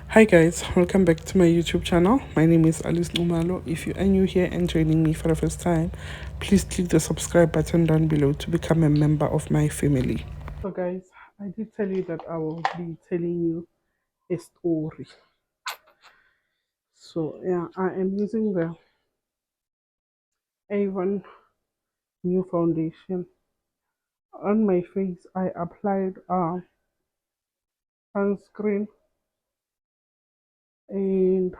Hi guys, welcome back to my YouTube channel. My name is Alice Numalo. If you are new here and joining me for the first time, please click the subscribe button down below to become a member of my family. So guys, I did tell you that I will be telling you a story. So yeah, I am using the Avon new foundation. On my face, I applied sunscreen and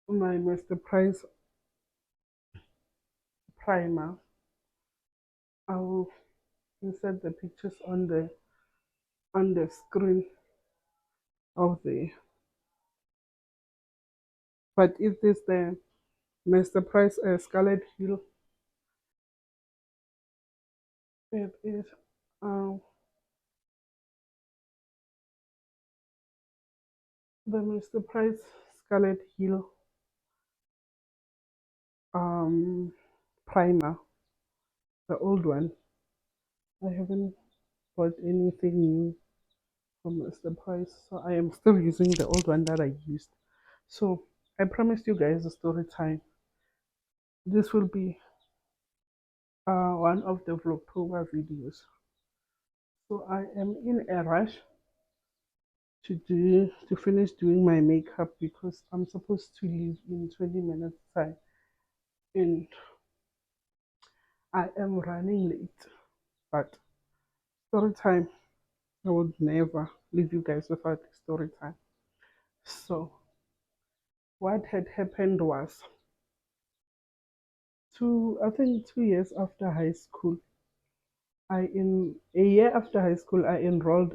my Mr. Price primer. I will insert the pictures on the screen of the, but is this the Mr. Price Scarlet Hill? It is um the Mr. Price Scarlet Hill um primer, the old one. I haven't bought anything new from Mr. Price, so I am still using the old one that I used. So I promised you guys a story time. This will be one of the Vlogtober videos. So I am in a rush to finish doing my makeup because I'm supposed to leave in 20 minutes time and I am running late. But story time, I would never leave you guys without story time. So what had happened was I think 2 years after high school, in a year after high school I enrolled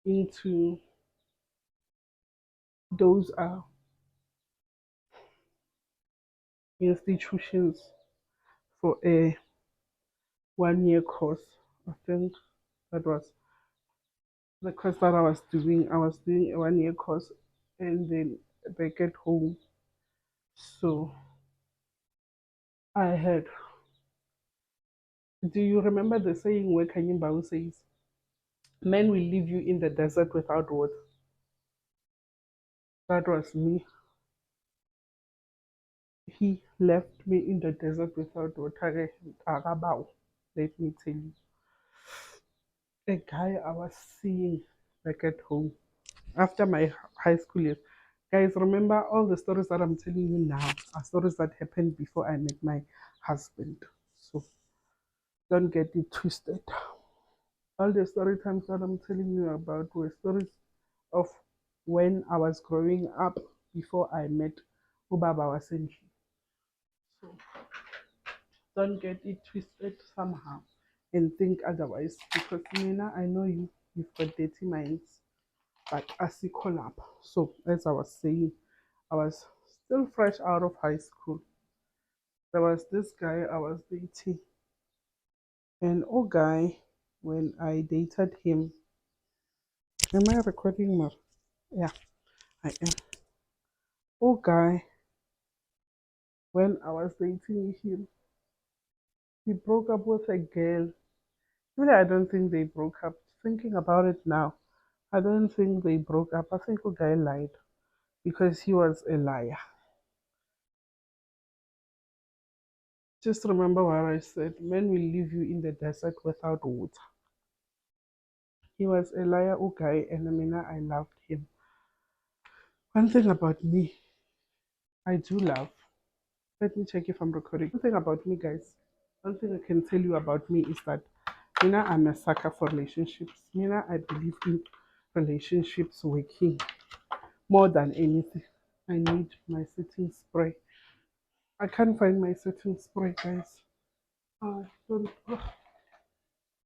into those institutions for a 1 year course. I think that was the course that I was doing. I was doing a 1 year course and then back at home. So I had, do you remember the saying where Kanyimbawu says, men will leave you in the desert without water? That was me. He left me in the desert without water. Let me tell you. A guy I was seeing back at home after my high school years. Guys, remember all the stories that I'm telling you now are stories that happened before I met my husband. So don't get it twisted. All the story times that I'm telling you about were stories of when I was growing up before I met Ubaba Wasenji. So don't get it twisted somehow and think otherwise because Nina, I know you've got dirty minds, but asikho lapha. So as I was saying, I was still fresh out of high school. There was this guy I was dating, and oh guy, when I dated him, am I recording more? Yeah, I am. Oh guy, when I was dating him, he broke up with a girl. Really, I don't think they broke up. Thinking about it now, I don't think they broke up. I think the guy lied because he was a liar. Just remember what I said. Men will leave you in the desert without water. He was a liar, guy, and Amina, I loved him. One thing about me, I do love. Let me check if I'm recording. One thing about me, guys. One thing I can tell you about me is that Mina, I'm a sucker for relationships. Mina, I believe in relationships working more than anything. I need my setting spray. I can't find my setting spray, guys. Don't, oh,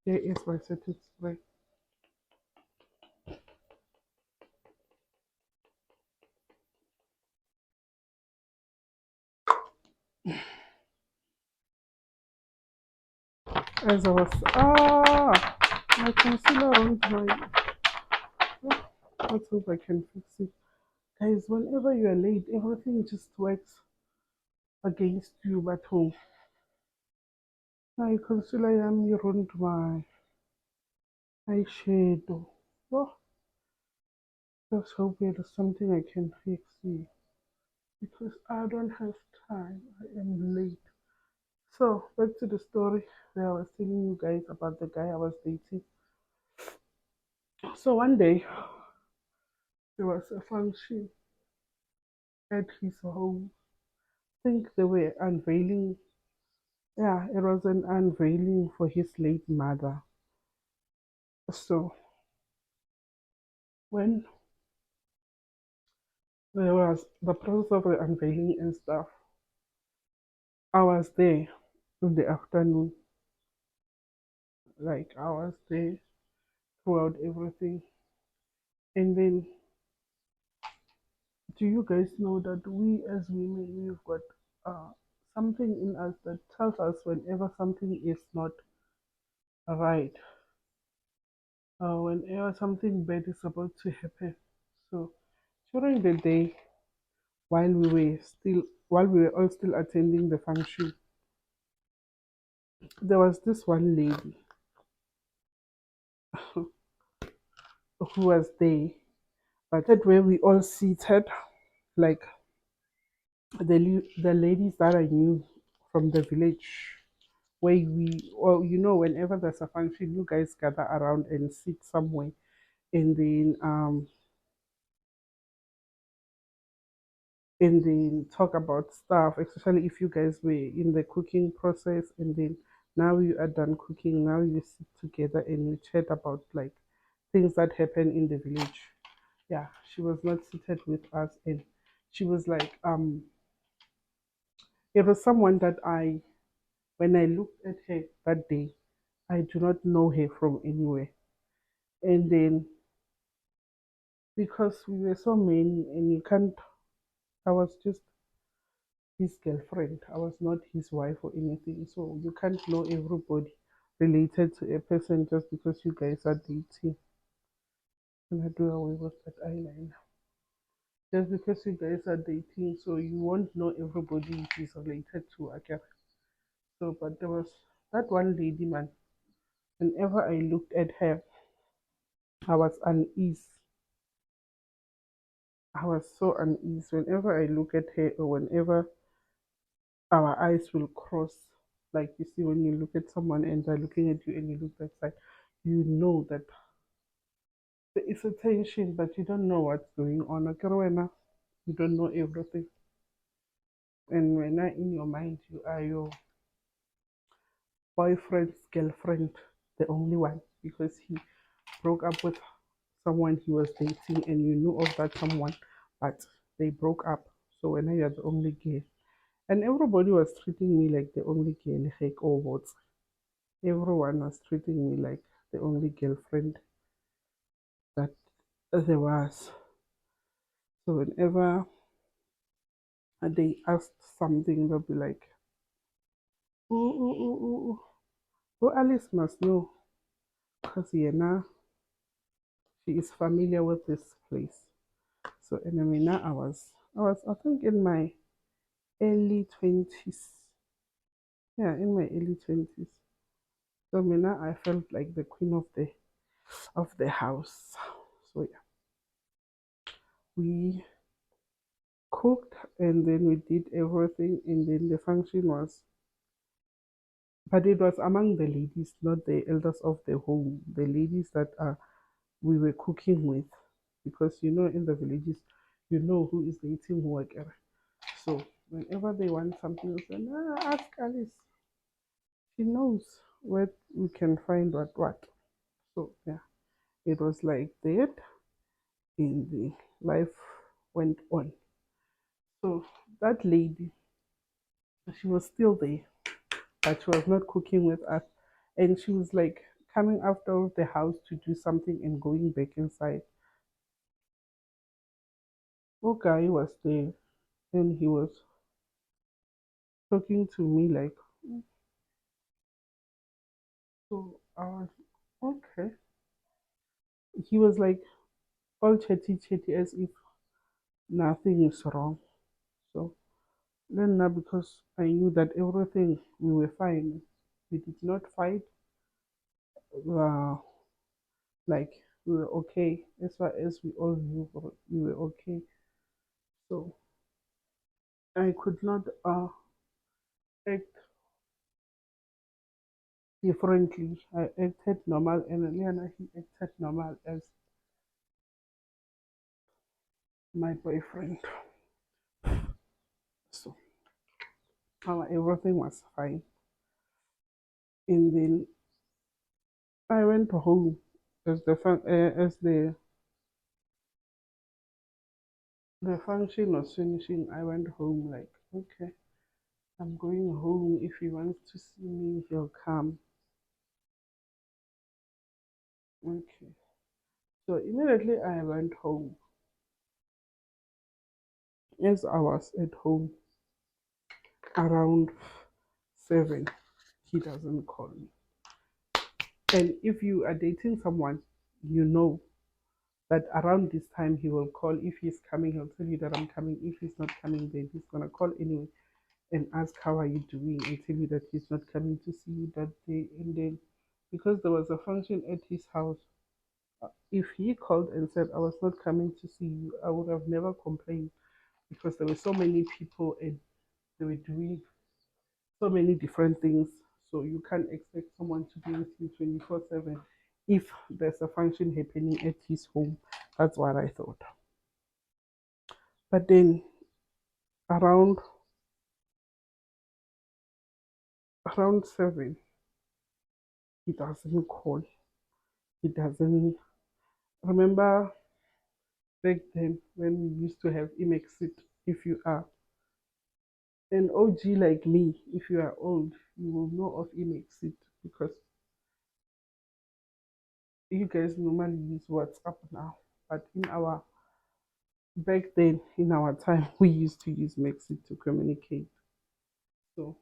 there is my setting spray. As I was, my concealer on my. Let's hope I can fix it. Guys, whenever you are late, everything just works against you but home. My concealer yami ruined my eyeshadow. Oh, let's hope it is something I can fix it because I don't have time. I am late. So back to the story where I was telling you guys about the guy I was dating. So one day there was a function at his home. I think they were unveiling. Yeah, it was an unveiling for his late mother. So when there was the process of the unveiling and stuff, I was there in the afternoon. Like I was there throughout everything. And then, do you guys know that we as women, we've got uh, something in us that tells us whenever something is not right, whenever something bad is about to happen. So during the day, while we were still, while we were all still attending the function, there was this one lady who was there, but that where we all seated, like the ladies that I knew from the village where we, well, whenever there's a function, you guys gather around and sit somewhere, and then talk about stuff, especially if you guys were in the cooking process, and then now you are done cooking, now you sit together and you chat about like things that happen in the village. Yeah, she was not seated with us, and she was like, it was someone that when I looked at her that day, I do not know her from anywhere. And then because we were so many and you can't, I was just his girlfriend. I was not his wife or anything. So you can't know everybody related to a person just because you guys are dating. And I do away with that eyeliner. Just because you guys are dating, so you won't know everybody is related to again. So, but there was that one lady, man. Whenever I looked at her, I was uneasy. I was so uneasy. Whenever I look at her, or whenever our eyes will cross, like you see when you look at someone and they're looking at you and you look that side, you know that there is a tension, but you don't know what's going on. Okay, Rowena, you don't know everything. And when in your mind, you are your boyfriend's girlfriend, the only one, because he broke up with someone he was dating and you knew of that someone, but they broke up. So when you're the only girl, and everybody was treating me like the only girl, like all everyone was treating me like the only girlfriend that there was. So whenever they asked something, they'll be like, oh, oh, oh, oh, oh, oh, Alice must know because now she is familiar with this place. So anyway, now I think in my early 20s. Yeah, in my early 20s. So now I felt like the queen of the house. So yeah, we cooked and then we did everything, and then the function was, but it was among the ladies, not the elders of the home, the ladies that we were cooking with, because in the villages, who is dating who again. So whenever they want something, they say, nah, ask Alice. She knows where we can find what. So yeah, it was like that, and the life went on. So that lady, she was still there, but she was not cooking with us. And she was like coming out of the house to do something and going back inside. Okay, was there and he was talking to me like, so I was okay. He was like all chatty chatty as if nothing is wrong. So then now, because I knew that everything we were fine, we did not fight, uh, like We were okay. As far as we all knew, we were okay. So I could not act differently. I acted normal, and Leona, he acted normal as my boyfriend. So our everything was fine. And then I went home as the function was finishing. I went home like, okay, I'm going home. If he wants to see me, he'll come. Okay. So immediately I went home. As I was at home around 7, he doesn't call me. And if you are dating someone, you know that around this time he will call. If he's coming, he'll tell you that I'm coming. If he's not coming, then he's gonna call anyway and ask how are you doing and tell you that he's not coming to see you that day. And then because there was a function at his house, if he called and said I was not coming to see you, I would have never complained because there were so many people and they were doing so many different things. So you can't expect someone to be with you 24/7 if there's a function happening at his home. That's what I thought. But then around 7, he doesn't call. He doesn't remember back then when we used to have Imexit. If you are an OG like me, if you are old, you will know of Imexit because you guys normally use WhatsApp now. But in our back then, in our time, we used to use Mexit to communicate. So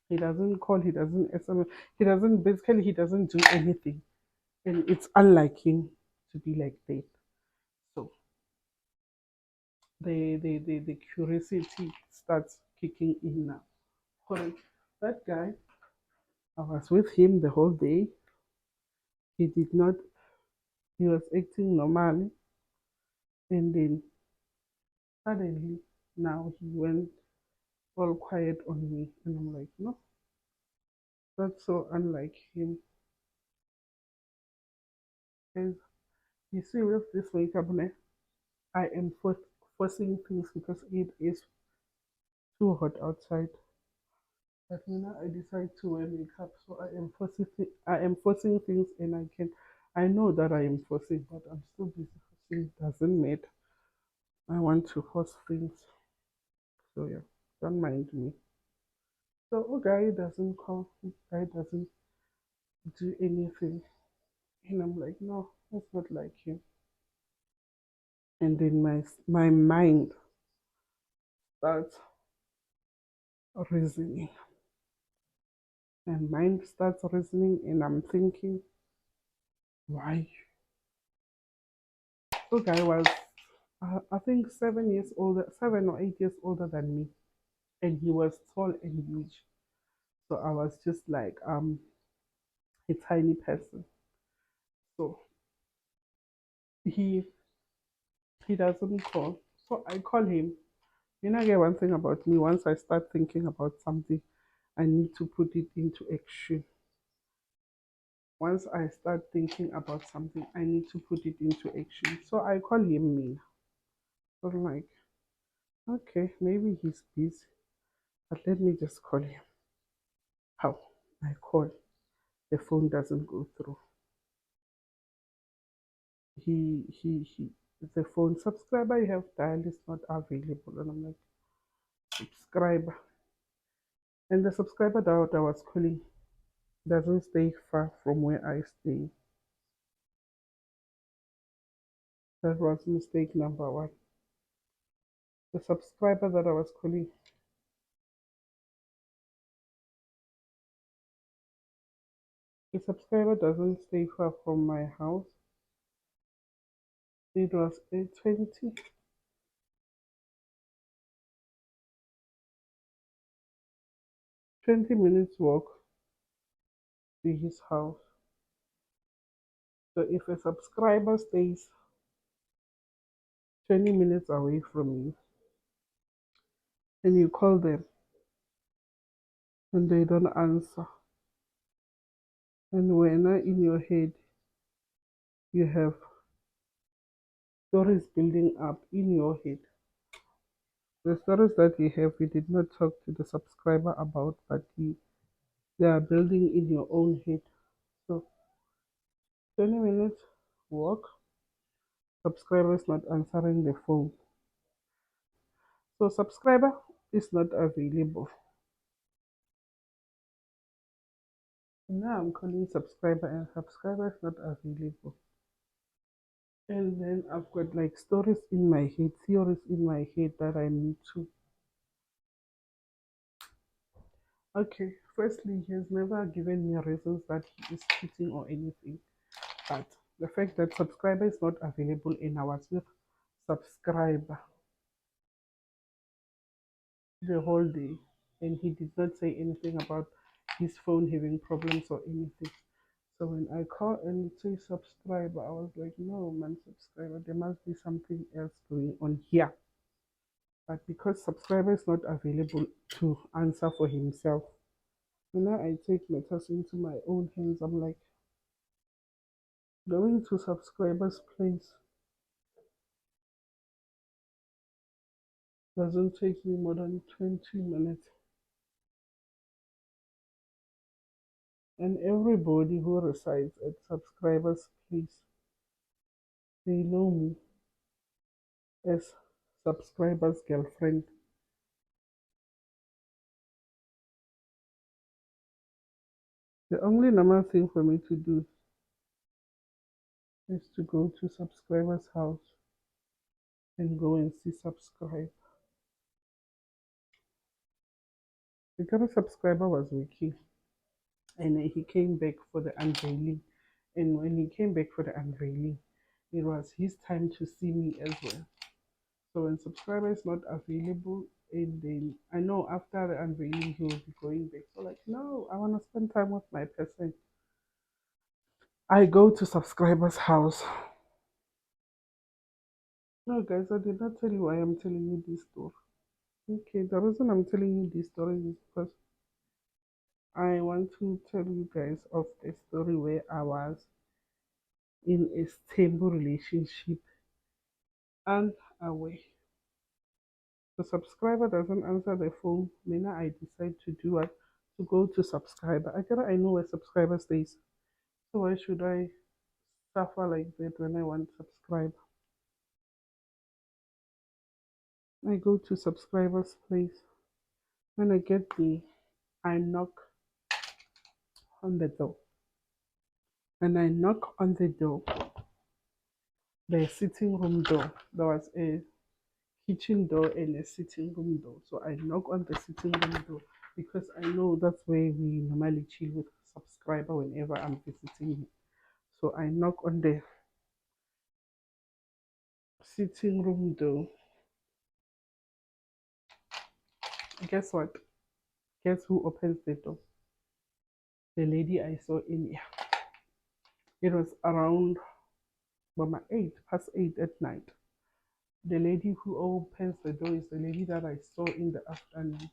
he doesn't call, he doesn't SMS, he doesn't basically he doesn't do anything. And it's unlike him to be like that. So the curiosity starts kicking in now. Correct. That guy, I was with him the whole day. He did not, he was acting normally. And then suddenly, now he went all quiet on me. And I'm like, no, that's so unlike him. As you see, with this makeup, I am forcing things because it is too hot outside. But now I decide to wear makeup, so I am forcing things, and I know that I am forcing, but I'm still busy forcing. It doesn't matter. I want to force things, so yeah, don't mind me. So a guy doesn't call, guy doesn't do anything, and I'm like, no, that's not like him. And then my mind starts reasoning. And mind starts reasoning, and I'm thinking, why? The guy was, I think 7 years older, 7 or 8 years older than me, and he was tall and huge. So I was just like, a tiny person. So he he doesn't call. So I call him. You know, get one thing about me. Once I start thinking about something, I need to put it into action. Once I start thinking about something, I need to put it into action. So I call him Mina. So I'm like, okay, maybe he's busy, but let me just call him. How? I call, the phone doesn't go through. He, the phone subscriber you have dialed is not available. And I'm like, subscriber. And the subscriber that I was calling doesn't stay far from where I stay. That was mistake number one. The subscriber that I was calling, the subscriber doesn't stay far from my house. It was a 20 minutes walk to his house. So if a subscriber stays 20 minutes away from you and you call them and they don't answer, and when in your head you have stories building up in your head, the stories that you have, you did not talk to the subscriber about, but they are building in your own head. So 20 minutes walk, subscriber is not answering the phone. So subscriber is not available. Now I'm calling subscriber and subscriber is not available. And then I've got like stories in my head, theories in my head that I need to. Okay, firstly, he has never given me reasons that he is cheating or anything. But the fact that subscriber is not available in hours with subscriber the whole day, and he did not say anything about his phone having problems or anything. So when I call and it says subscriber, I was like, no, man, subscriber, there must be something else going on here. But because subscriber is not available to answer for himself, so now I take matters into my own hands. I'm like, going to subscriber's place doesn't take me more than 20 minutes. And everybody who resides at subscriber's place, they know me as subscriber's girlfriend. The only normal thing for me to do is to go to subscriber's house and go and see subscribe. Because subscriber was working and then he came back for the unveiling. And when he came back for the unveiling, it was his time to see me as well. So when subscriber is not available, and then I know after the unveiling he will be going back. So like, no, I want to spend time with my person. I go to subscriber's house. No, guys, I did not tell you why I'm telling you this story. Okay, the reason I'm telling you this story is because I want to tell you guys of a story where I was in a stable relationship and away. The subscriber doesn't answer the phone. Then I decide to do what? To go to subscriber. I know where subscriber stays. So why should I suffer like that when I want subscriber? I go to subscriber's place. When I get there, I knock on the door. When I knock on the door, the sitting room door. There was a kitchen door and a sitting room door. So I knock on the sitting room door because I know that's where we normally chill with subscriber whenever I'm visiting him. So I knock on the sitting room door. Guess what? Guess who opens the door? The lady I saw in here. It was around Mama 8 past 8 at night. The lady who opens the door is the lady that I saw in the afternoon.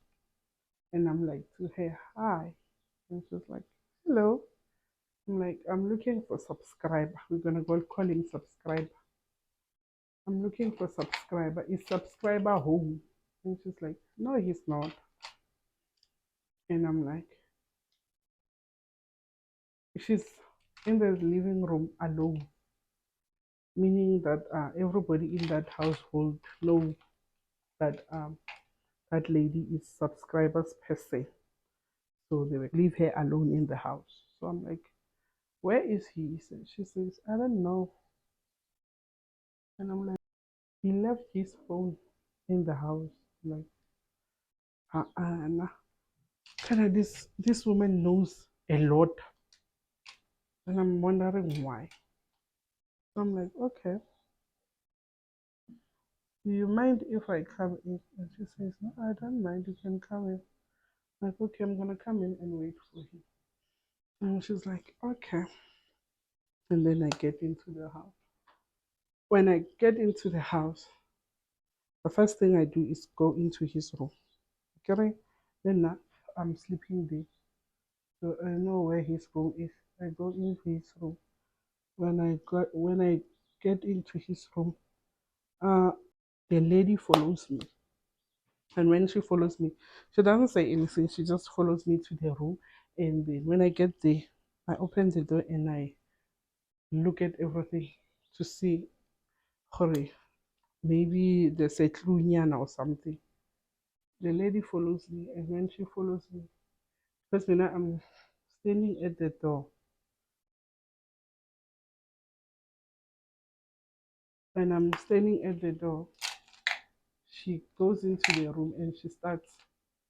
And I'm like to her, hi. And she's like, hello. I'm like, I'm looking for subscriber. We're gonna go call him subscriber. I'm looking for subscriber. Is subscriber home? And she's like, no, he's not. And I'm like, she's in the living room alone, meaning that everybody in that household know that that lady is subscribers per se. So they will leave her alone in the house. So I'm like, where is he? She says, I don't know. And I'm like, he left his phone in the house. I'm like, nah. Kind of this woman knows a lot, and I'm wondering why. So I'm like, okay, do you mind if I come in? And she says, no, I don't mind. You can come in. I'm like, okay, I'm gonna come in and wait for him. And she's like, okay. And then I get into the house. When I get into the house, the first thing I do is go into his room. Okay? Then I'm sleeping there. So I know where his room is. I go into his room. When I get into his room, uh the lady follows me. And when she follows me, she doesn't say anything, she just follows me to the room. And then when I get there, I open the door and I look at everything to see hurry. Maybe there's a clue or something. The lady follows me, and when she follows me, first when I'm standing at the door, when I'm standing at the door, she goes into the room and she starts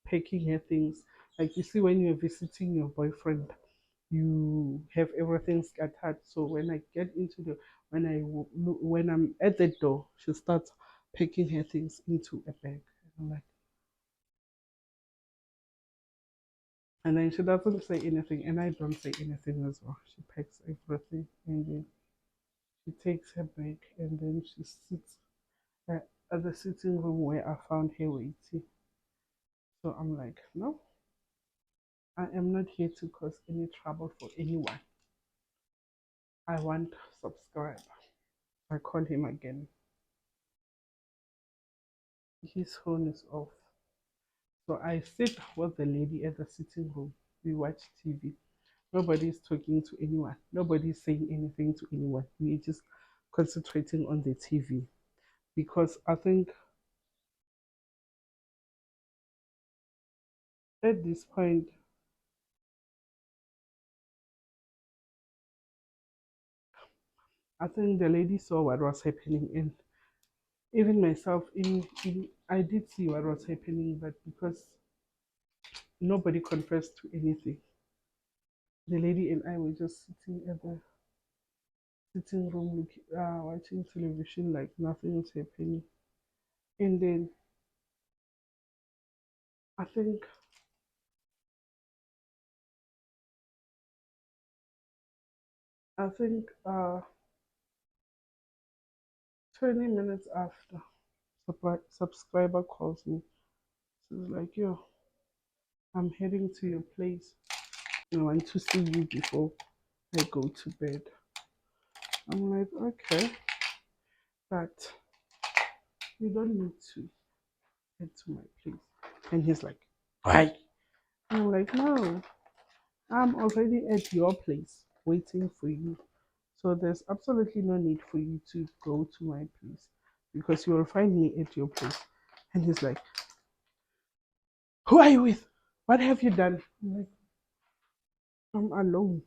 packing her things. Like you see, when you're visiting your boyfriend, you have everything scattered. So when I get into the when I'm at the door, she starts packing her things into a bag. And I'm like, and then she doesn't say anything, and I don't say anything as well. She packs everything, and then she takes her bag, and then she sits at the sitting room where I found her waiting. So I'm like, no, I am not here to cause any trouble for anyone. I want subscribe. I call him again. His phone is off. So I sit with the lady at the sitting room. We watch TV. Nobody's talking to anyone. Nobody's saying anything to anyone. We're just concentrating on the TV. Because I think at this point, I think the lady saw what was happening. And even myself, I did see what was happening, but because nobody confessed to anything, the lady and I were just sitting at the sitting room watching television like nothing was happening. And then I think I think 20 minutes after, subscriber calls me. She's like, yo, I'm heading to your place. I want to see you before I go to bed. I'm like, okay, but you don't need to head to my place. And he's like, why? I'm like, no, I'm already at your place waiting for you. So there's absolutely no need for you to go to my place because you will find me at your place. And he's like, who are you with? What have you done? I'm like, I'm alone.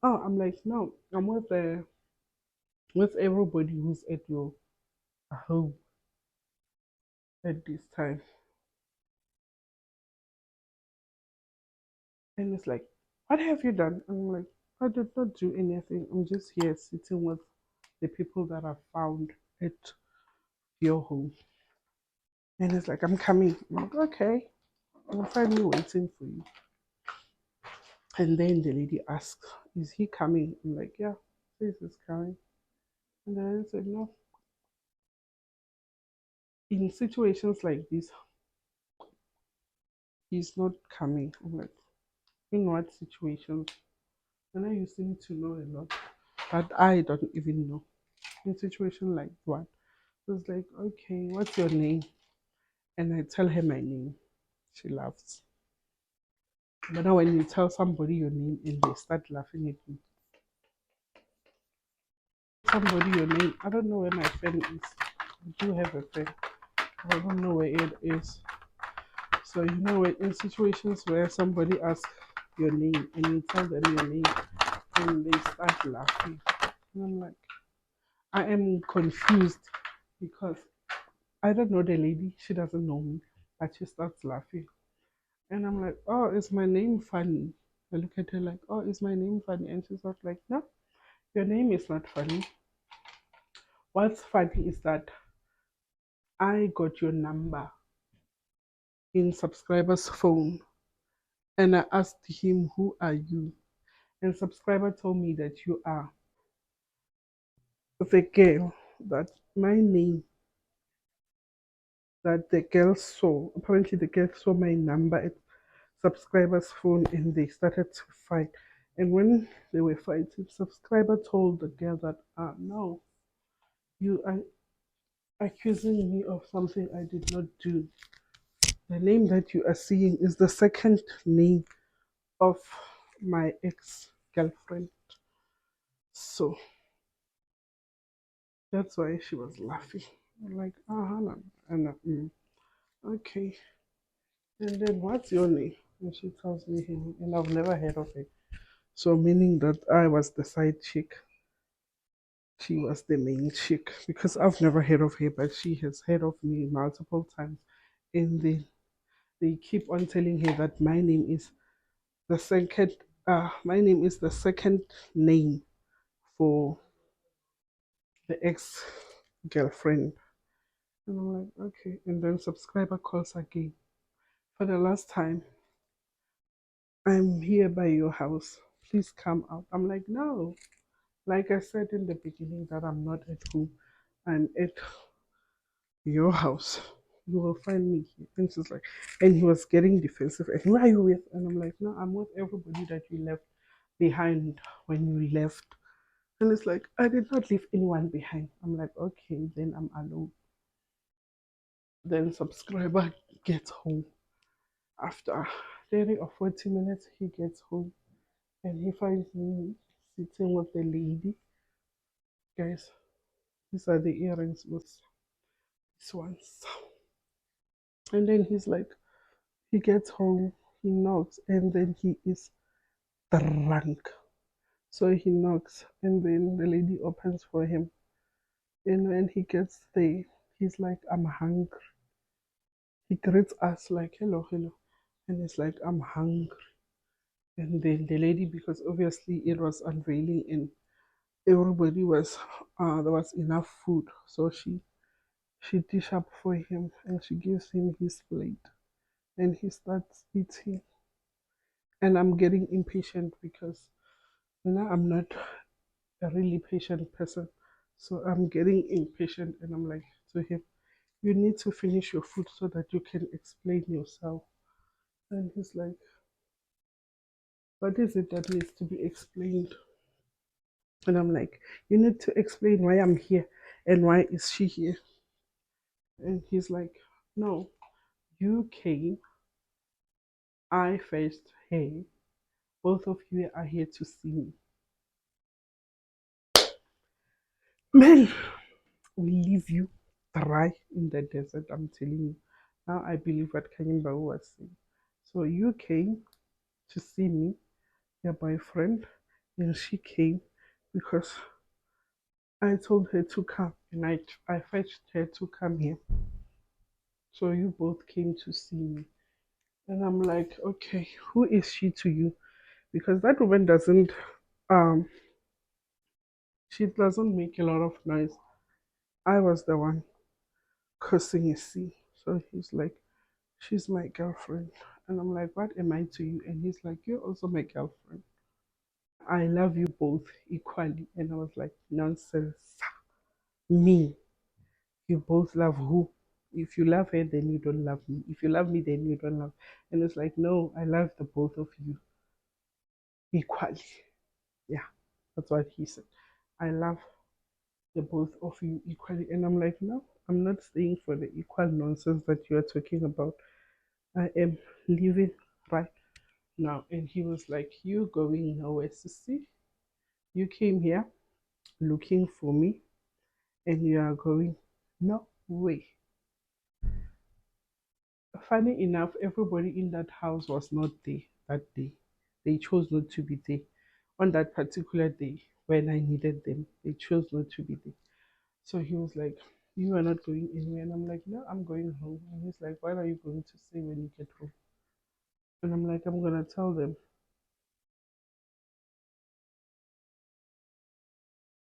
Oh, I'm like, no, I'm with everybody who's at your home at this time. And it's like, what have you done? I'm like, I did not do anything. I'm just here sitting with the people that I found at your home. And it's like, I'm coming. I'm like, okay, I'll find me waiting for you. And then the lady asks, is he coming? I'm like, yeah, this is coming. And then I said, no. In situations like this, he's not coming. I'm like, in what situations? And then you seem to know a lot, but I don't even know. In situation like what? It's like, okay, what's your name? And I tell her my name. She laughs. But now when you tell somebody your name and they start laughing at you, somebody your name, I don't know where my friend is. I do have a friend. I don't know where it is. So you know, in situations where somebody asks your name and you tell them your name and they start laughing, and I'm like, I am confused because I don't know the lady. She doesn't know me, but she starts laughing, and I'm like, oh, is my name funny? I look at her like, oh, is my name funny? And she's not like, no, your name is not funny. What's funny is that I got your number in subscriber's phone and I asked him, who are you? And subscriber told me that you are the girl that my name that the girl saw. Apparently, the girl saw my number at subscriber's phone and they started to fight. And when they were fighting, subscriber told the girl that, no, you are accusing me of something I did not do. The name that you are seeing is the second name of my ex girlfriend. So that's why she was laughing. I'm like, Hannah. And okay. And then what's your name? And she tells me her name, and I've never heard of it. So meaning that I was the side chick, she was the main chick because I've never heard of her, but she has heard of me multiple times. And they keep on telling her that the second my name is the second name for the ex girlfriend. And I'm like, okay. And then subscriber calls again. For the last time, I'm here by your house. Please come out. I'm like, no. Like I said in the beginning, that I'm not at home. I'm at your house. You will find me here. And she's like, and he was getting defensive. And who are you with? And I'm like, no, I'm with everybody that you left behind when you left. And it's like, I did not leave anyone behind. I'm like, okay, then I'm alone. Then subscriber gets home. After 30 or 40 minutes, he gets home and he finds me sitting with the lady. Guys, these are the earrings with these ones. And then he's like, he gets home, he knocks, and then he is drunk. So he knocks, and then the lady opens for him. And when he gets there, he's like, I'm hungry. He greets us like, hello, hello. And he's like, I'm hungry. And then the lady, because obviously it was unveiling and everybody was, there was enough food. So she dish up for him and she gives him his plate. And he starts eating. And I'm getting impatient because, I'm not a really patient person. So I'm getting impatient and I'm like to him, you need to finish your food so that you can explain yourself. And he's like, what is it that needs to be explained? And I'm like, you need to explain why I'm here and why is she here? And he's like, no, you came, I faced her, both of you are here to see me. Man, we leave you dry in the desert, I'm telling you. Now I believe what Kanyimba was saying. So you came to see me, your boyfriend, and she came because I told her to come and I fetched her to come here. So you both came to see me. And I'm like, okay, who is she to you? Because that woman um she doesn't make a lot of noise. I was the one cursing a sea. So he's like, she's my girlfriend. And I'm like, what am I to you? And he's like, you're also my girlfriend. I love you both equally. And I was like, nonsense. Me. You both love who? If you love her, then you don't love me. If you love me, then you don't love. And it's like, no, I love the both of you equally. Yeah, that's what he said. I love the both of you equally. And I'm like, no, I'm not staying for the equal nonsense that you are talking about. I am living right now. And he was like, you going nowhere, sissy. You came here looking for me and you are going, no way. Funny enough, everybody in that house was not there that day. They chose not to be there on that particular day when I needed them. They chose not to be there. So he was like, you are not going anywhere. And I'm like, no, I'm going home. And he's like, what are you going to say when you get home? And I'm like, I'm going to tell them.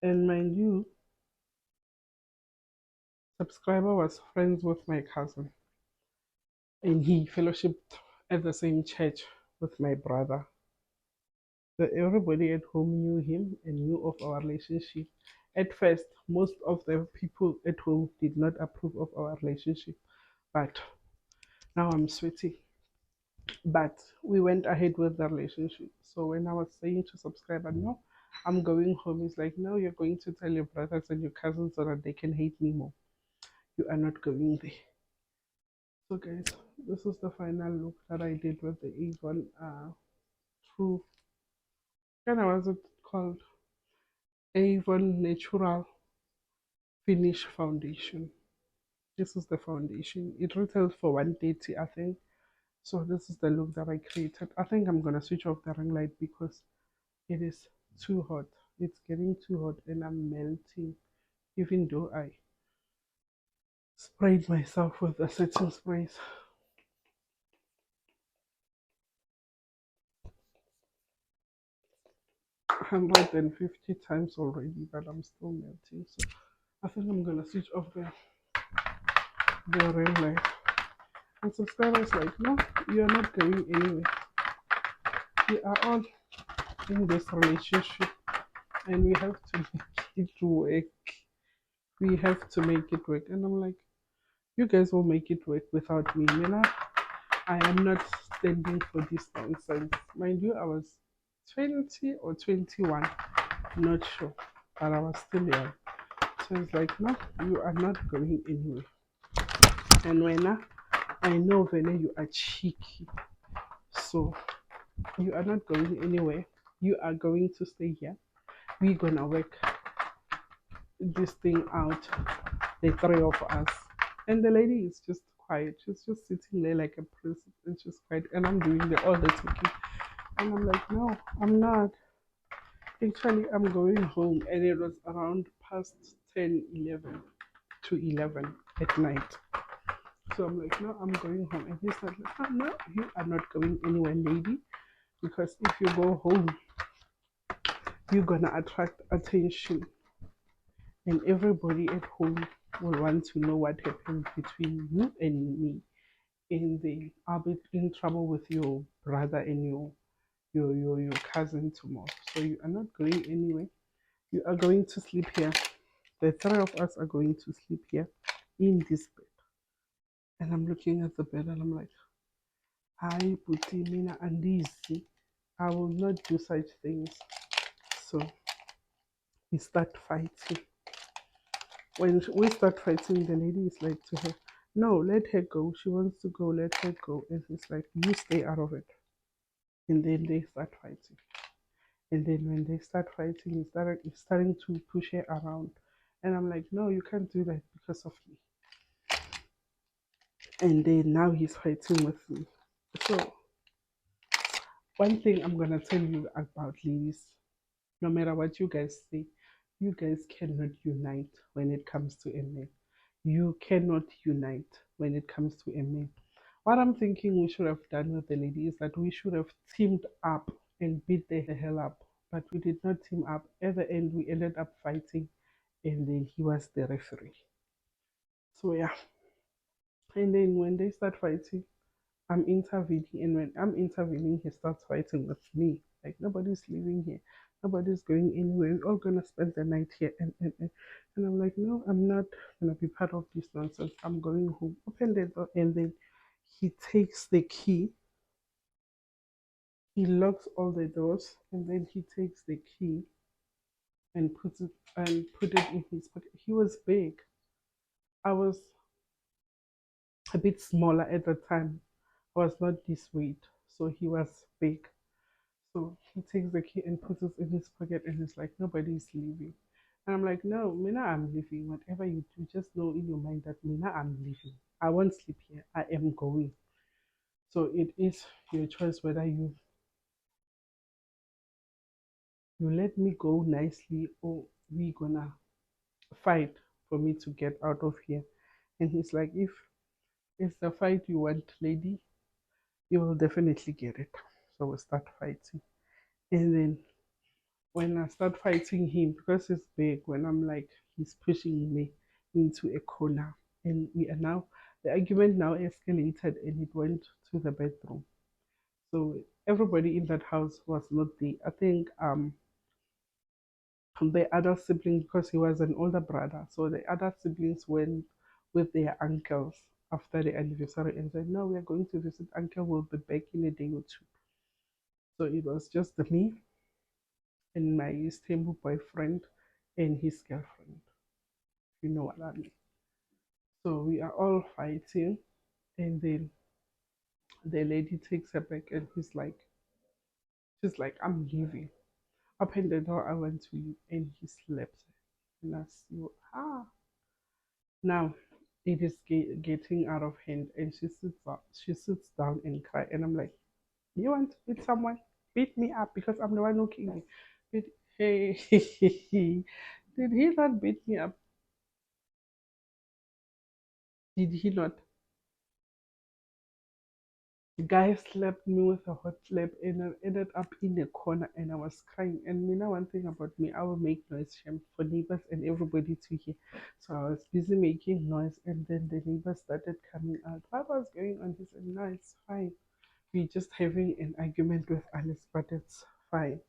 And mind you, subscriber was friends with my cousin. And he fellowshipped at the same church with my brother. So everybody at home knew him and knew of our relationship. At first, most of the people at home did not approve of our relationship, but now I'm sweating. But we went ahead with the relationship. So when I was saying to subscriber, no, I'm going home, he's like, no, you're going to tell your brothers and your cousins so that they can hate me more. You are not going there. So guys, this is the final look that I did with the Avon True. Kind of was it called Avon Natural Finish Foundation. This is the foundation. It retails for 130, I think. So this is the look that I created. I think I'm gonna switch off the ring light because it is too hot. It's getting too hot and I'm melting. Even though I sprayed myself with the setting sprays. 150 times already, but I'm still melting. So I think I'm gonna switch off the ring light. And subscribers like, no, you are not going anywhere. We are all in this relationship and we have to make it work. We have to make it work. And I'm like, you guys will make it work without me. I am not standing for this nonsense. Mind you, I was 20 or 21, not sure, but I was still young. So it's like, no, you are not going anywhere. And I know when you are cheeky, so you are not going anywhere. You are going to stay here. We're gonna work this thing out, the three of us. And the lady is just quiet. She's just sitting there like a princess and she's quiet. And I'm doing all the talking. And I'm like, no, I'm not. Actually, I'm going home. And it was around past 10, 11 to 11 at night. So I'm like, no, I'm going home. And he's like, oh, no, you are not going anywhere, lady. Because if you go home, you're going to attract attention. And everybody at home will want to know what happened between you and me. And they are in trouble with your brother and your cousin tomorrow. So you are not going anywhere. You are going to sleep here. The three of us are going to sleep here in this bed. And I'm looking at the bed and I'm like, I put Mina and this. I will not do such things. So we start fighting. When we start fighting, the lady is like to her, no, let her go. She wants to go, let her go. And he's like, you stay out of it. And then they start fighting. And then when they start fighting, he's starting to push her around. And I'm like, no, you can't do that because of me. And then now he's fighting with me. So one thing I'm gonna tell you about ladies, no matter what you guys say, you guys cannot unite when it comes to a man. You cannot unite when it comes to a man. What I'm thinking we should have done with the lady is that we should have teamed up and beat the hell up. But we did not team up. At the end, we ended up fighting, and then he was the referee. So yeah. And then when they start fighting, I'm intervening, and when I'm intervening, he starts fighting with me. Like nobody's leaving here, nobody's going anywhere. We're all gonna spend the night here, and I'm like, no, I'm not gonna be part of this nonsense. I'm going home. Open the door, and then he takes the key. He locks all the doors, and then he takes the key and put it in his pocket. He was big. I was a bit smaller at the time. I was not this weight, so he was big. So he takes the key and puts it in his pocket and he's like, nobody's leaving. And I'm like, no, Mina, I'm leaving. Whatever you do, just know in your mind that Mina, I'm leaving. I won't sleep here. I am going. So it is your choice whether you let me go nicely or we gonna fight for me to get out of here. And he's like, if it's the fight you want, lady, you will definitely get it. So we start fighting. And then when I start fighting him, because he's big, when I'm like, he's pushing me into a corner. And the argument now escalated and it went to the bedroom. So everybody in that house was not there. I think the other sibling, because he was an older brother, so the other siblings went with their uncles after the anniversary and said, no, we are going to visit uncle, we'll be back in a day or two. So it was just me and my stable boyfriend and his girlfriend. You know what I mean? So we are all fighting, and then the lady takes her back, and she's like, I'm leaving. Open the door, I want to leave, and he slaps her. And I see, now it is getting out of hand, and she sits down and cry, and I'm like, you want to beat someone? Beat me up because I'm the one who killed you. But hey, did he not beat me up? Did he not? The guy slapped me with a hot slap and I ended up in the corner and I was crying. And you know one thing about me, I will make noise for neighbors and everybody to hear. So I was busy making noise and then the neighbors started coming out. What was going on? He said, no, it's fine. We're just having an argument with Alice, but it's fine.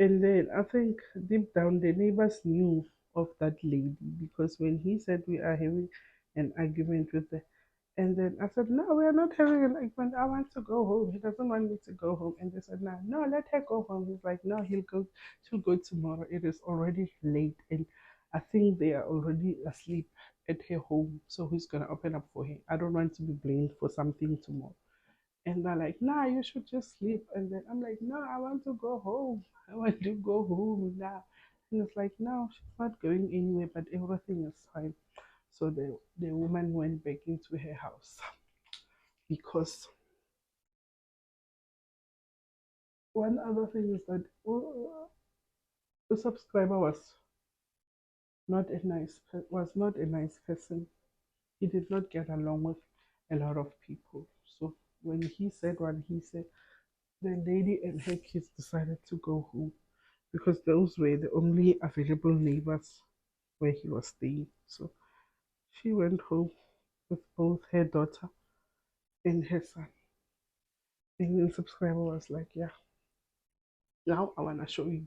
And then I think deep down the neighbors knew of that lady because when he said we are having an argument with the, and then I said, no, we are not having an argument. I want to go home. He doesn't want me to go home. And they said, no, no, let her go home. He's like, no, she'll go tomorrow. It is already late. And I think they are already asleep at her home. So who's going to open up for her? I don't want to be blamed for something tomorrow. And they're like, nah, you should just sleep. And then I'm like, no, I want to go home. I want to go home now. And it's like, no, she's not going anywhere, but everything is fine. So the woman went back into her house because one other thing is that the subscriber was not a nice person. He did not get along with a lot of people. So when he said what he said, the lady and her kids decided to go home because those were the only available neighbors where he was staying. So she went home with both her daughter and her son. And then subscriber was like, yeah, now I wanna show you.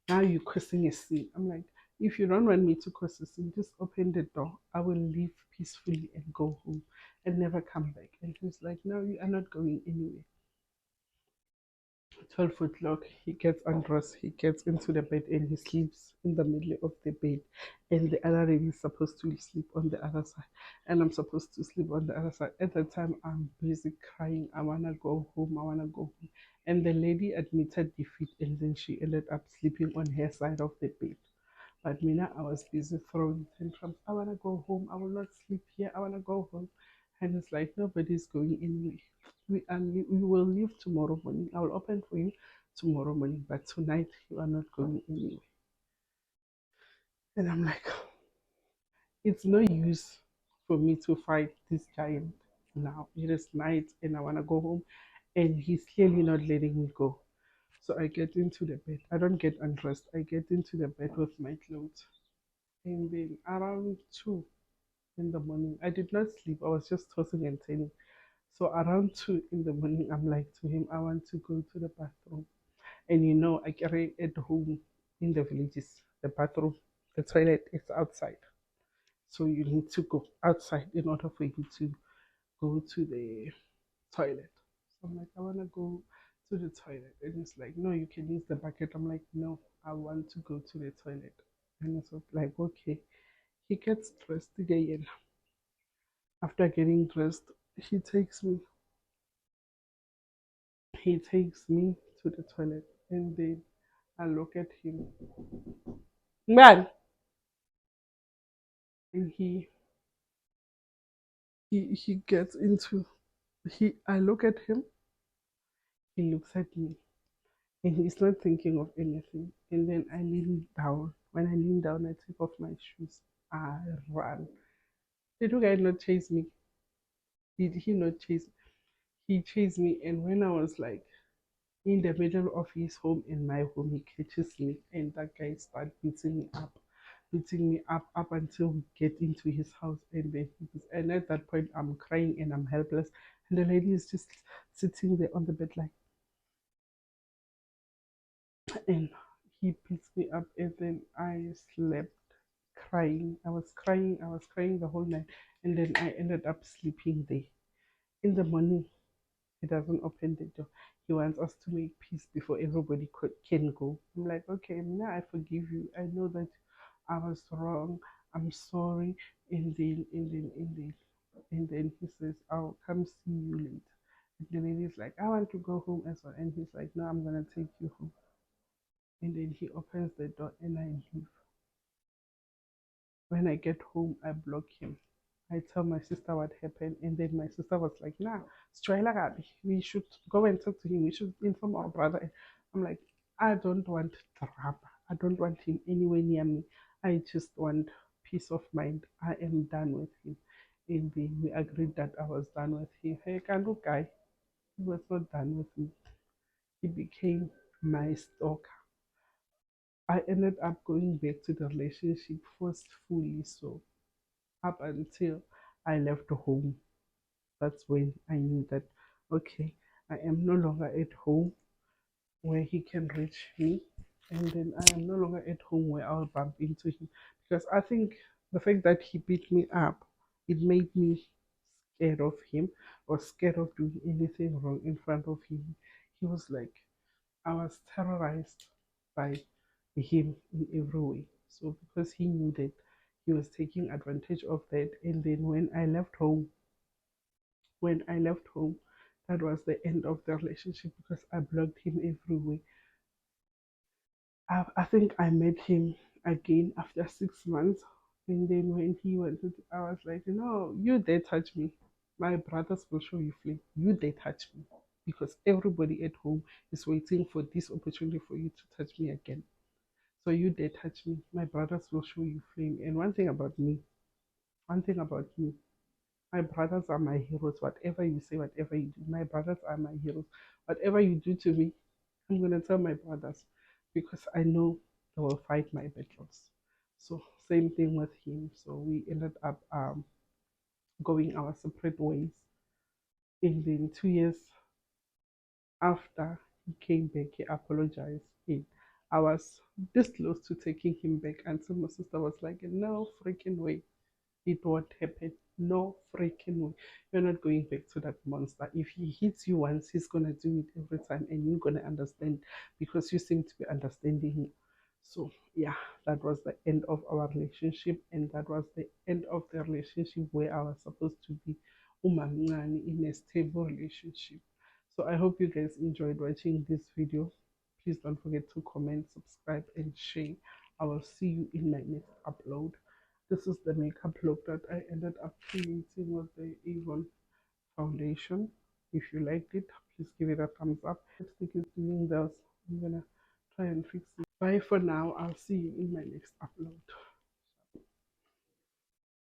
Now you're causing a scene. I'm like, if you don't want me to cause a scene, just open the door. I will leave peacefully and go home and never come back. And he's like, no, you are not going anywhere. 12 o'clock, he gets undressed, he gets into the bed and he sleeps in the middle of the bed. And the other lady is supposed to sleep on the other side. And I'm supposed to sleep on the other side. At the time, I'm busy crying. I want to go home. I want to go home. And the lady admitted defeat and then she ended up sleeping on her side of the bed. But Mina, I was busy throwing tantrums. I want to go home. I will not sleep here. I want to go home. And it's like, nobody's going anywhere. We will leave tomorrow morning. I will open for you tomorrow morning. But tonight, you are not going anywhere. And I'm like, it's no use for me to fight this giant now. It is night and I want to go home. And he's clearly not letting me go. So I get into the bed. I don't get undressed. I get into the bed with my clothes. And then around 2 in the morning, I did not sleep. I was just tossing and turning. So around 2 in the morning, I'm like to him, I want to go to the bathroom. And you know, I carry at home in the villages, the bathroom, the toilet is outside. So you need to go outside in order for you to go to the toilet. So I'm like, I want to go to the toilet. And it's like, no, you can use the bucket. I'm like, no, I want to go to the toilet. And it's like, okay. He gets dressed again. After getting dressed, he takes me. He takes me to the toilet, and then I look at him, man, and he gets into he. I look at him. He looks at me, and he's not thinking of anything. And then I lean down. When I lean down, I take off my shoes. I run. Did you guys not chase me? Did he not chase? He chased me, and when I was like in the middle of his home and my home, he catches me, and that guy starts beating me up until we get into his house. And then and at that point, I'm crying and I'm helpless, and the lady is just sitting there on the bed like, and he picks me up, and then I slept crying. I was crying the whole night, and then I ended up sleeping there. In the morning, he doesn't open the door. He wants us to make peace before everybody can go. I'm like, okay, now I forgive you. I know that I was wrong. I'm sorry. And then he says, I'll come see you later. And the lady's like, I want to go home as well. And he's like, no, I'm gonna take you home. And then he opens the door and I leave. When I get home, I block him. I tell my sister what happened, and then my sister was like, "Nah, Strela Gabi, we should go and talk to him. We should inform our brother." I'm like, I don't want drama. I don't want him anywhere near me. I just want peace of mind. I am done with him. And then we agreed that I was done with him. Hey, Kandu guy, he was not done with me. He became my stalker. I ended up going back to the relationship forcefully, so up until I left home. That's when I knew that, okay, I am no longer at home where he can reach me, and then I am no longer at home where I'll bump into him. Because I think the fact that he beat me up, it made me scared of him or scared of doing anything wrong in front of him. He was like, I was terrorized by him in every way. So because he knew that, he was taking advantage of that. And then when I left home, that was the end of the relationship because I blocked him everywhere. I think I met him again after 6 months. And then when he wanted, I was like, no, you dare touch me. My brothers will show you flame. You dare touch me. Because everybody at home is waiting for this opportunity for you to touch me again. So you dare touch me. My brothers will show you flame. And one thing about me, my brothers are my heroes. Whatever you say, whatever you do, my brothers are my heroes. Whatever you do to me, I'm going to tell my brothers because I know they will fight my battles. So, same thing with him. So, we ended up going our separate ways. And then 2 years after he came back, he apologized. And I was this close to taking him back until my sister was like, no freaking way. It won't happen. No freaking way. You're not going back to that monster. If he hits you once, he's gonna do it every time, and you're gonna understand because you seem to be understanding him. So yeah, that was the end of our relationship, and that was the end of the relationship where I was supposed to be umamncane in a stable relationship. So I hope you guys enjoyed watching this video. Please don't forget to comment, subscribe, and share. I will see you in my next upload. This is the makeup look that I ended up creating with the Avon foundation. If you liked it, please give it a thumbs up. Lipstick is doing this. I'm gonna try and fix it. Bye for now. I'll see you in my next upload.